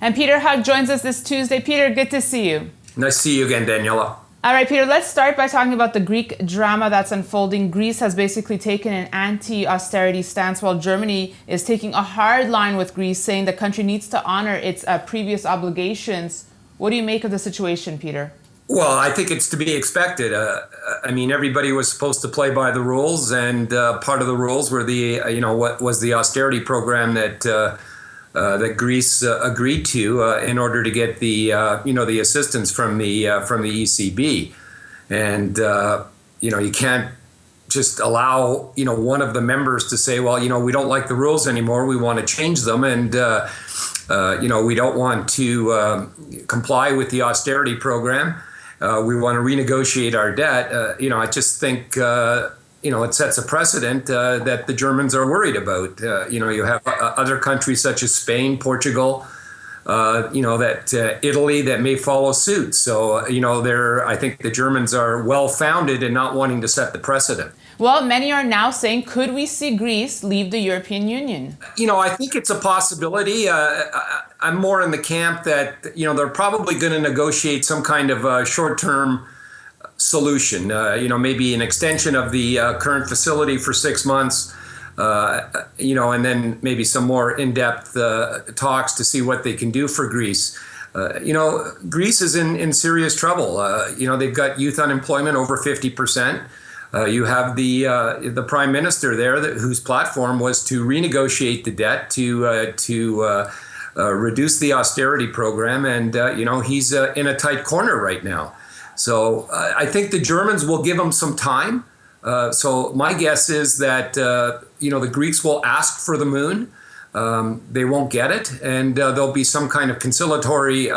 And Peter Hug joins us this Tuesday. Peter, good to see you. Nice to see you again, Daniela. All right, Peter, let's start by talking about the Greek drama that's unfolding. Greece has basically taken an anti-austerity stance, while Germany is taking a hard line with Greece, saying the country needs to honor its previous obligations. What do you make of the situation, Peter? Well, I think it's to be expected. I mean, everybody was supposed to play by the rules, and part of the rules were what was the austerity program that Greece agreed to in order to get the assistance from the ECB, and you can't just allow one of the members to say, well, we don't like the rules anymore, we want to change them, and we don't want to comply with the austerity program. We want to renegotiate our debt. I just think it sets a precedent that the Germans are worried about. You have other countries such as Spain, Portugal, that Italy that may follow suit. So, I think the Germans are well-founded in not wanting to set the precedent. Well, many are now saying, could we see Greece leave the European Union? I think it's a possibility. I'm more in the camp that, they're probably going to negotiate some kind of short-term solution, maybe an extension of the current facility for 6 months, and then maybe some more in-depth talks to see what they can do for Greece. Greece is in serious trouble. They've got youth unemployment over 50%. You have the prime minister there whose platform was to renegotiate the debt to reduce the austerity program, and he's in a tight corner right now. So I think the Germans will give them some time. So my guess is that the Greeks will ask for the moon. They won't get it, and there'll be some kind of conciliatory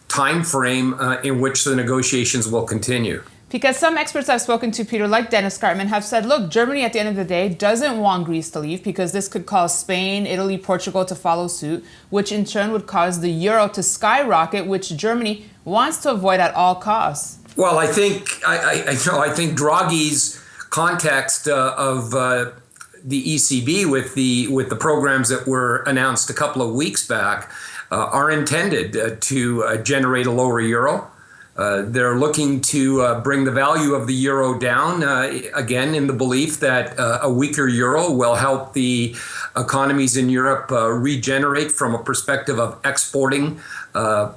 time frame in which the negotiations will continue. Because some experts I've spoken to, Peter, like Dennis Cartman, have said, look, Germany at the end of the day doesn't want Greece to leave because this could cause Spain, Italy, Portugal to follow suit, which in turn would cause the euro to skyrocket, which Germany wants to avoid at all costs. Well, I think Draghi's context of the ECB with the programs that were announced a couple of weeks back are intended to generate a lower euro. They're looking to bring the value of the euro down, again, in the belief that a weaker euro will help the economies in Europe regenerate from a perspective of exporting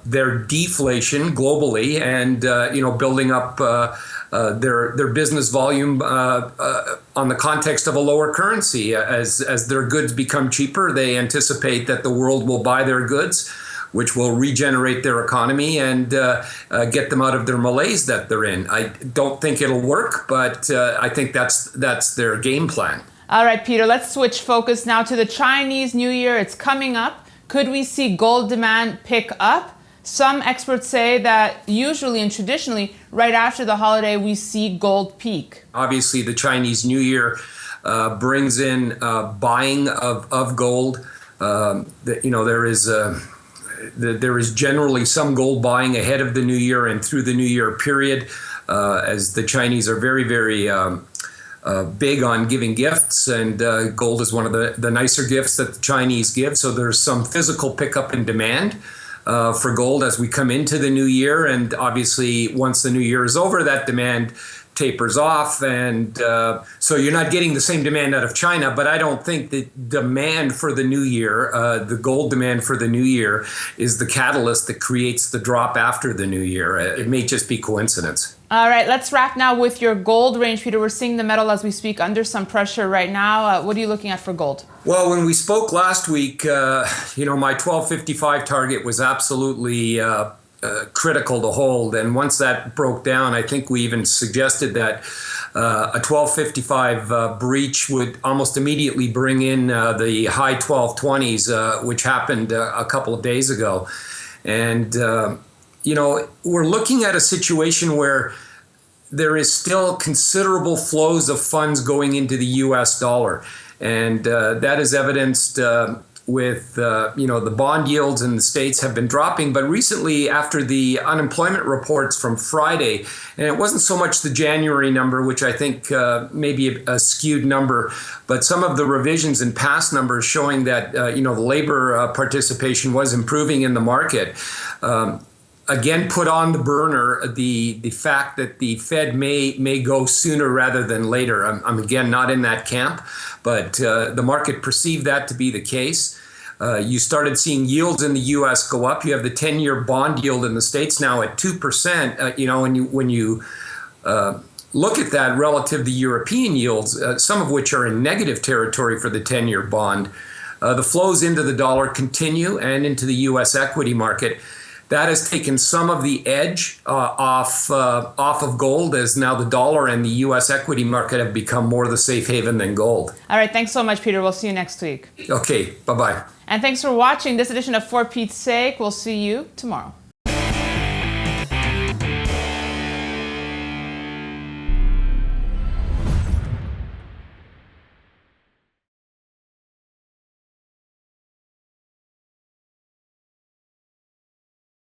their deflation globally and, building up their business volume on the context of a lower currency. As their goods become cheaper, they anticipate that the world will buy their goods, which will regenerate their economy and get them out of their malaise that they're in. I don't think it'll work, but I think that's their game plan. All right, Peter, let's switch focus now to the Chinese New Year. It's coming up. Could we see gold demand pick up? Some experts say that usually and traditionally, right after the holiday, we see gold peak. Obviously, the Chinese New Year brings in buying of gold. There is generally some gold buying ahead of the new year and through the new year period, as the Chinese are very, very big on giving gifts, and gold is one of the nicer gifts that the Chinese give. So there's some physical pickup in demand for gold as we come into the new year. And obviously, once the new year is over, that demand tapers off, and so you're not getting the same demand out of China. But I don't think the demand for the new year, the gold demand for the new year, is the catalyst that creates the drop after the new year. It may just be coincidence. All right, let's wrap now with your gold range, Peter. We're seeing the metal as we speak under some pressure right now. What are you looking at for gold? Well, when we spoke last week, my 1255 target was absolutely critical to hold, and once that broke down, I think we even suggested that a 1255 breach would almost immediately bring in the high 1220s, which happened a couple of days ago. And we're looking at a situation where there is still considerable flows of funds going into the US dollar, and that is evidenced the bond yields in the States have been dropping, but recently after the unemployment reports from Friday, and it wasn't so much the January number, which I think may be a skewed number, but some of the revisions in past numbers showing that the labor participation was improving in the market. Again, put on the burner the fact that the Fed may go sooner rather than later. I'm again not in that camp, but the market perceived that to be the case. You started seeing yields in the U.S. go up. You have the 10-year bond yield in the States now at 2%. When you look at that relative to European yields, some of which are in negative territory for the 10-year bond, the flows into the dollar continue and into the U.S. equity market. That has taken some of the edge off of gold, as now the dollar and the U.S. equity market have become more the safe haven than gold. All right, thanks so much, Peter. We'll see you next week. Okay, bye-bye. And thanks for watching this edition of For Pete's Sake. We'll see you tomorrow.